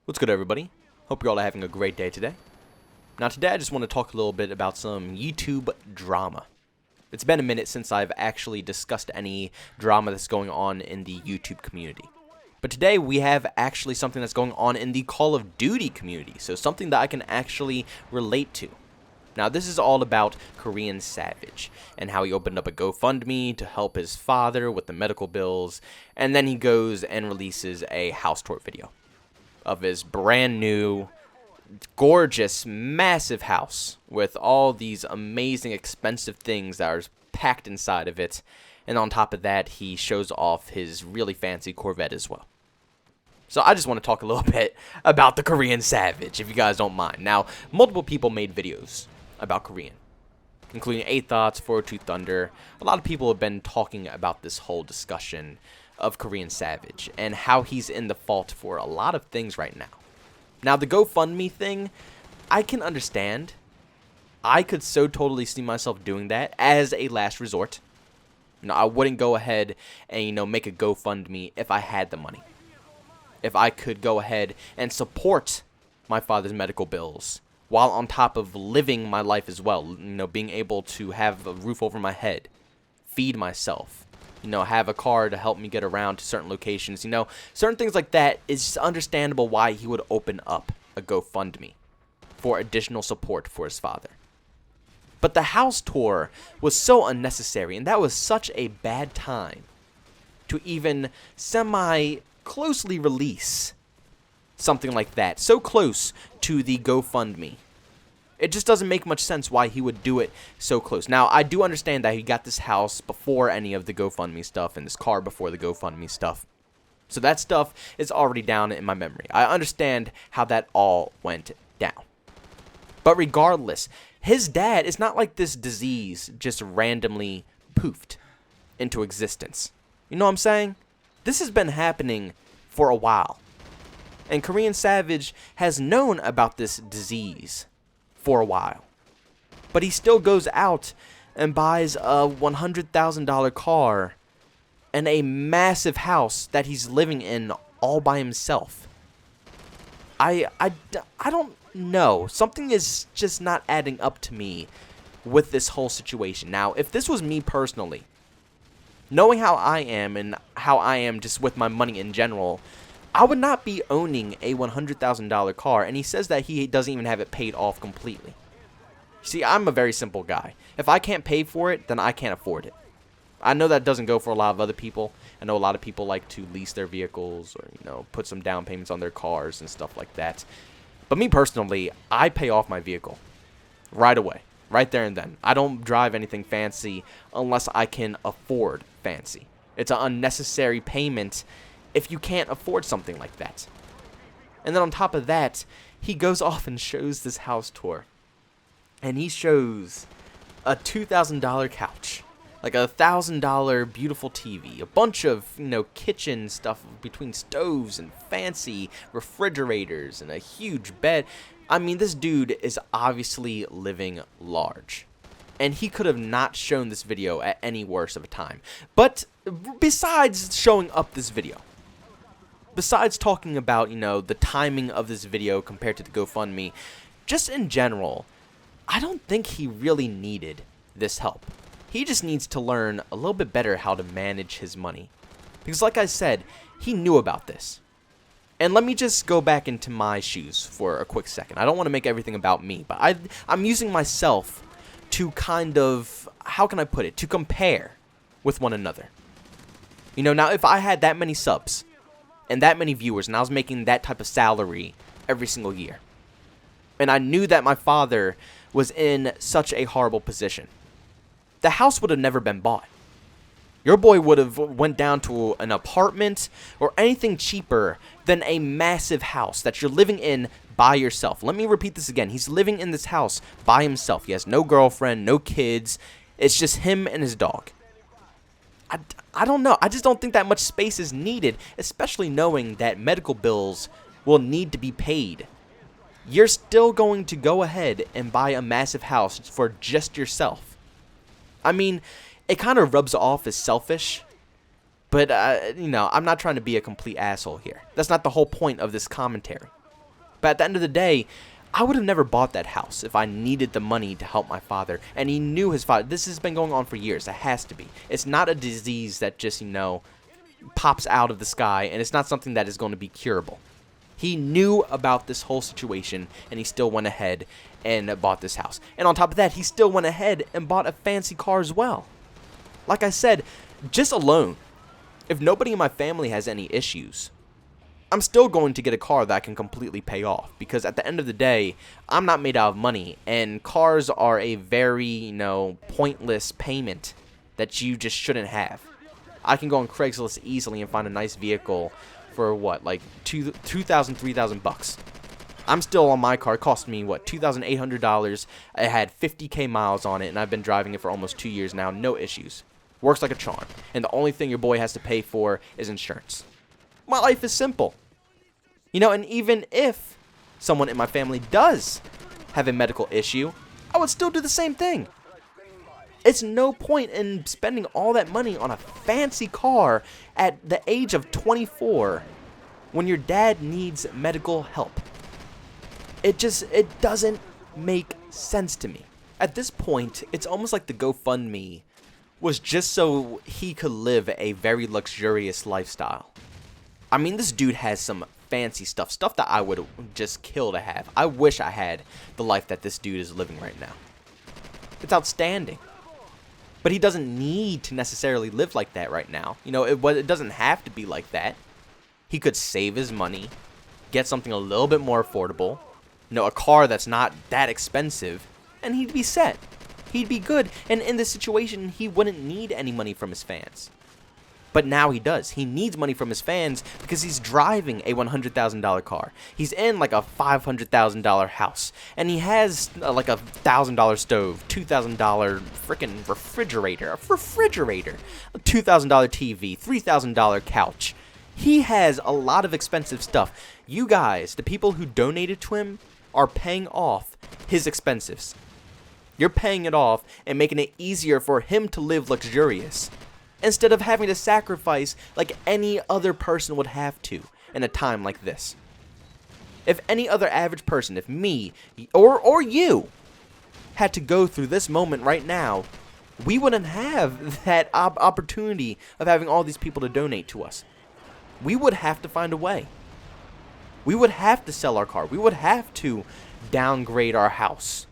What's good, everybody? Hope you're all having a great day today. Now today I just want to talk a little bit about some YouTube drama. It's been a minute since I've actually discussed any drama that's going on in the YouTube community. But today we have actually something that's going on in the Call of Duty community, so something that I can actually relate to. Now this is all about Korean Savage and how he opened up a GoFundMe to help his father with the medical bills, and then he goes and releases a house tour video of his brand new, gorgeous, massive house with all these amazing, expensive things that are packed inside of it. And on top of that, he shows off his really fancy Corvette as well. So I just want to talk a little bit about the Korean Savage, if you guys don't mind. Now, multiple people made videos about Korean, including 8 Thoughts, 402 Thunder. A lot of people have been talking about this whole discussion of Korean Savage and how he's in the fault for a lot of things right now. Now, the GoFundMe thing, I can understand. I could so totally see myself doing that as a last resort. I wouldn't go ahead and, make a GoFundMe if I had the money. If I could go ahead and support my father's medical bills while on top of living my life as well, being able to have a roof over my head, feed myself, have a car to help me get around to certain locations, certain things like that. It's understandable why he would open up a GoFundMe for additional support for his father. But the house tour was so unnecessary, and that was such a bad time to even semi-closely release something like that, so close to the GoFundMe. It just doesn't make much sense why he would do it so close. Now, I do understand that he got this house before any of the GoFundMe stuff and this car before the GoFundMe stuff. So that stuff is already down in my memory. I understand how that all went down. But regardless, his dad, it's not like this disease just randomly poofed into existence. You know what I'm saying? This has been happening for a while. And Korean Savage has known about this disease for a while. But he still goes out and buys a $100,000 car and a massive house that he's living in all by himself. I don't know. Something is just not adding up to me with this whole situation. Now, if this was me personally, knowing how I am and how I am just with my money in general, I would not be owning a $100,000 car, and he says that he doesn't even have it paid off completely. See, I'm a very simple guy. If I can't pay for it, then I can't afford it. I know that doesn't go for a lot of other people. I know a lot of people like to lease their vehicles or, put some down payments on their cars and stuff like that. But me personally, I pay off my vehicle right away, right there and then. I don't drive anything fancy unless I can afford fancy. It's an unnecessary payment if you can't afford something like that. And then on top of that, he goes off and shows this house tour. And he shows a $2,000 couch, like a $1,000 beautiful TV, a bunch of, kitchen stuff between stoves and fancy refrigerators and a huge bed. I mean, this dude is obviously living large. And he could have not shown this video at any worse of a time. But besides showing up this video, besides talking about, the timing of this video compared to the GoFundMe, just in general, I don't think he really needed this help. He just needs to learn a little bit better how to manage his money. Because like I said, he knew about this. And let me just go back into my shoes for a quick second. I don't want to make everything about me, but I'm using myself to kind of, how can I put it, to compare with one another. Now if I had that many subs and that many viewers, and I was making that type of salary every single year, and I knew that my father was in such a horrible position, the house would have never been bought. Your boy would have went down to an apartment or anything cheaper than a massive house that you're living in by yourself. Let me repeat this again. He's living in this house by himself. He has no girlfriend, no kids. It's just him and his dog. I don't know. I just don't think that much space is needed, especially knowing that medical bills will need to be paid. You're still going to go ahead and buy a massive house for just yourself. I mean, it kind of rubs off as selfish, but, I'm not trying to be a complete asshole here. That's not the whole point of this commentary. But at the end of the day, I would have never bought that house if I needed the money to help my father. And he knew his father. This has been going on for years. It has to be. It's not a disease that just, pops out of the sky, and it's not something that is going to be curable. He knew about this whole situation, and he still went ahead and bought this house. And on top of that, he still went ahead and bought a fancy car as well. Like I said, just alone, if nobody in my family has any issues, I'm still going to get a car that I can completely pay off. Because at the end of the day, I'm not made out of money, and cars are a very, pointless payment that you just shouldn't have. I can go on Craigslist easily and find a nice vehicle for what, like $2,000, $3,000. I'm still on my car. It cost me what, $2,800. It had 50K miles on it, and I've been driving it for almost 2 years now. No issues. Works like a charm. And the only thing your boy has to pay for is insurance. My life is simple. And even if someone in my family does have a medical issue, I would still do the same thing. It's no point in spending all that money on a fancy car at the age of 24 when your dad needs medical help. It doesn't make sense to me. At this point, it's almost like the GoFundMe was just so he could live a very luxurious lifestyle. I mean, this dude has some fancy stuff that I would just kill to have. I wish I had the life that this dude is living right now. It's outstanding. But he doesn't need to necessarily live like that right now. It doesn't have to be like that. He could save his money, get something a little bit more affordable, a car that's not that expensive, and he'd be set. He'd be good. And in this situation, he wouldn't need any money from his fans. But now he does. He needs money from his fans because he's driving a $100,000 car. He's in like a $500,000 house. And he has like a $1,000 stove, $2,000 freaking refrigerator, a $2,000 TV, $3,000 couch. He has a lot of expensive stuff. You guys, the people who donated to him, are paying off his expenses. You're paying it off and making it easier for him to live luxurious, instead of having to sacrifice like any other person would have to in a time like this. If any other average person, if me or you had to go through this moment right now, we wouldn't have that opportunity of having all these people to donate to us. We would have to find a way. We would have to sell our car. We would have to downgrade our house.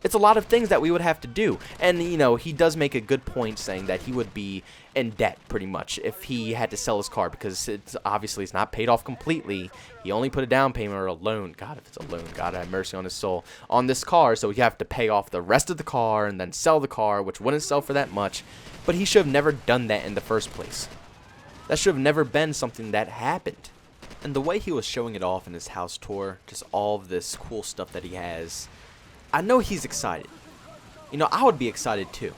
It's a lot of things that we would have to do. And, he does make a good point saying that he would be in debt pretty much if he had to sell his car, because it's not paid off completely. He only put a down payment or a loan. God, if it's a loan, God have mercy on his soul, on this car. So you have to pay off the rest of the car and then sell the car, which wouldn't sell for that much. But he should have never done that in the first place. That should have never been something that happened. And the way he was showing it off in his house tour, just all of this cool stuff that he has, I know he's excited. I would be excited too.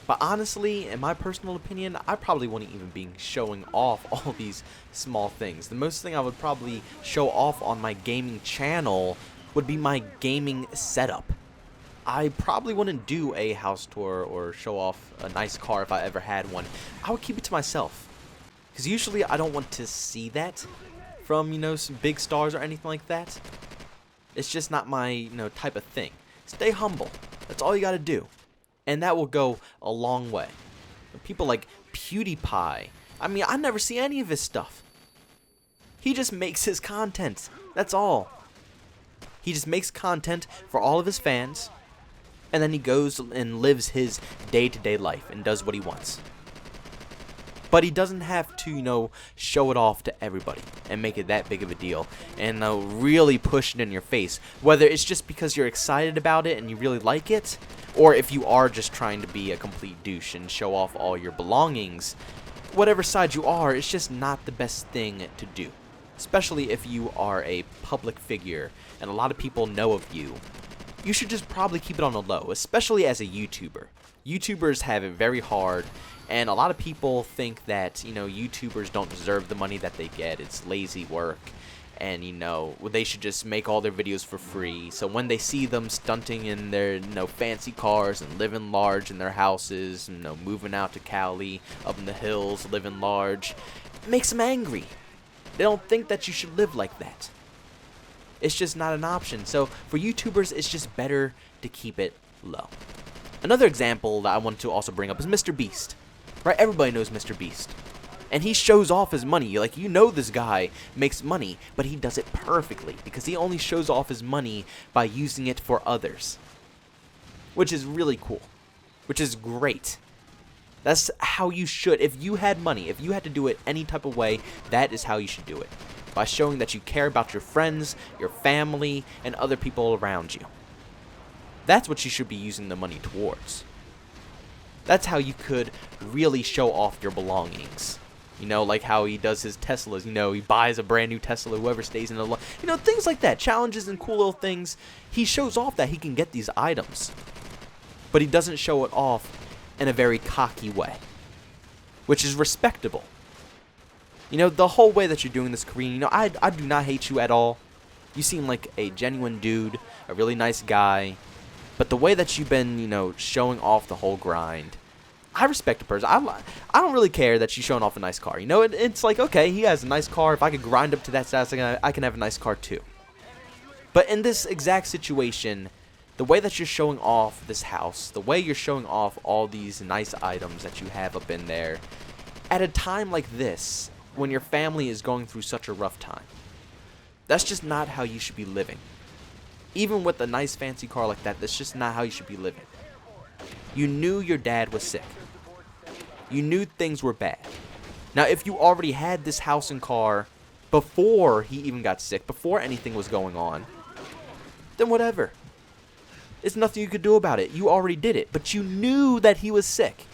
But honestly, in my personal opinion, I probably wouldn't even be showing off all these small things. The most thing I would probably show off on my gaming channel would be my gaming setup. I probably wouldn't do a house tour or show off a nice car if I ever had one. I would keep it to myself. Because usually I don't want to see that from, some big stars or anything like that. It's just not my, type of thing. Stay humble. That's all you gotta do. And that will go a long way. People like PewDiePie, I never see any of his stuff. He just makes his content. That's all. He just makes content for all of his fans, and then he goes and lives his day-to-day life and does what he wants. But he doesn't have to, show it off to everybody and make it that big of a deal and really push it in your face. Whether it's just because you're excited about it and you really like it, or if you are just trying to be a complete douche and show off all your belongings. Whatever side you are, it's just not the best thing to do. Especially if you are a public figure and a lot of people know of you. You should just probably keep it on the low, especially as a YouTuber. YouTubers have it very hard. And a lot of people think that, YouTubers don't deserve the money that they get. It's lazy work. And, they should just make all their videos for free. So when they see them stunting in their, fancy cars and living large in their houses, moving out to Cali, up in the hills, living large, it makes them angry. They don't think that you should live like that. It's just not an option. So for YouTubers, it's just better to keep it low. Another example that I want to also bring up is Mr. Beast. Right? Everybody knows Mr. Beast. And he shows off his money. Like, you know this guy makes money, but he does it perfectly because he only shows off his money by using it for others. Which is really cool. Which is great. That's how you should. If you had money, if you had to do it any type of way, that is how you should do it. By showing that you care about your friends, your family, and other people around you. That's what you should be using the money towards. That's how you could really show off your belongings. You know, like how he does his Teslas. You know, he buys a brand new Tesla, whoever stays in the line. You know, things like that. Challenges and cool little things. He shows off that he can get these items. But he doesn't show it off in a very cocky way. Which is respectable. You know, the whole way that you're doing this, Korean, you know, I do not hate you at all. You seem like a genuine dude, a really nice guy. But the way that you've been, you know, showing off the whole grind, I respect the person. I don't really care that you're showing off a nice car. You know, it's like, okay, he has a nice car. If I could grind up to that status, I can have a nice car too. But in this exact situation, the way that you're showing off this house, the way you're showing off all these nice items that you have up in there, at a time like this, when your family is going through such a rough time, that's just not how you should be living. Even with a nice fancy car like that, that's just not how you should be living. You knew your dad was sick. You knew things were bad. Now, if you already had this house and car before he even got sick, before anything was going on, then whatever. There's nothing you could do about it. You already did it. But you knew that he was sick.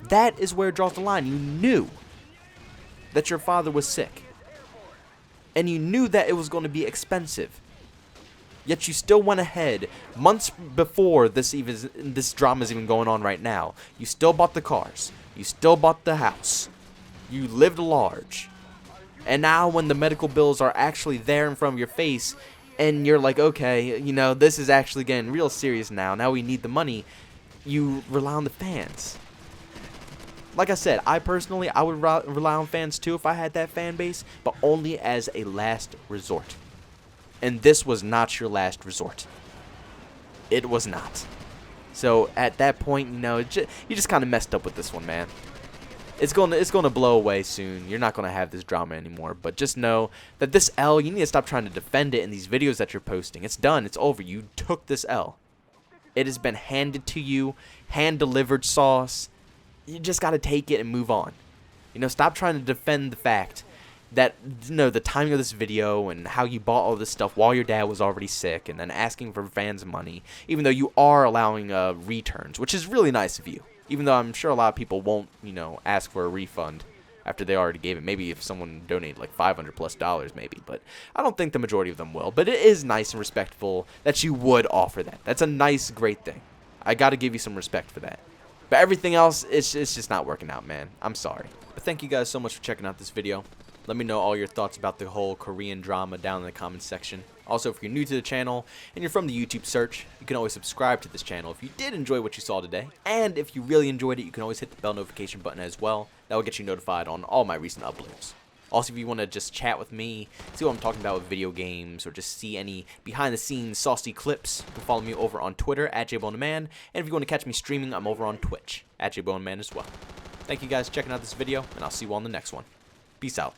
That is where it draws the line. You knew that your father was sick. And you knew that it was going to be expensive. Yet you still went ahead, months before this drama is even going on right now. You still bought the cars. You still bought the house. You lived large. And now when the medical bills are actually there in front of your face, and you're like, okay, you know, this is actually getting real serious now. Now we need the money. You rely on the fans. Like I said, I personally, I would rely on fans too if I had that fan base, but only as a last resort. And this was not your last resort. It was not. So at that point, you know, you just kind of messed up with this one, man. It's gonna blow away soon. You're not gonna have this drama anymore. But just know that this L, you need to stop trying to defend it in these videos that you're posting. It's done. It's over. You took this L. It has been handed to you, hand-delivered sauce. You just gotta take it and move on. You know, stop trying to defend the fact that, you know, the timing of this video and how you bought all this stuff while your dad was already sick and then asking for fans' money, even though you are allowing returns, which is really nice of you. Even though I'm sure a lot of people won't, you know, ask for a refund after they already gave it. Maybe if someone donated like $500+ maybe, but I don't think the majority of them will. But it is nice and respectful that you would offer that. That's a nice, great thing. I got to give you some respect for that. But everything else, it's just not working out, man. I'm sorry. But thank you guys so much for checking out this video. Let me know all your thoughts about the whole Korean drama down in the comments section. Also, if you're new to the channel and you're from the YouTube search, you can always subscribe to this channel if you did enjoy what you saw today. And if you really enjoyed it, you can always hit the bell notification button as well. That will get you notified on all my recent uploads. Also, if you want to just chat with me, see what I'm talking about with video games, or just see any behind-the-scenes saucy clips, you can follow me over on Twitter at JbowenDaMan. And if you want to catch me streaming, I'm over on Twitch at JbowenDaMan as well. Thank you guys for checking out this video, and I'll see you all in the next one. Peace out.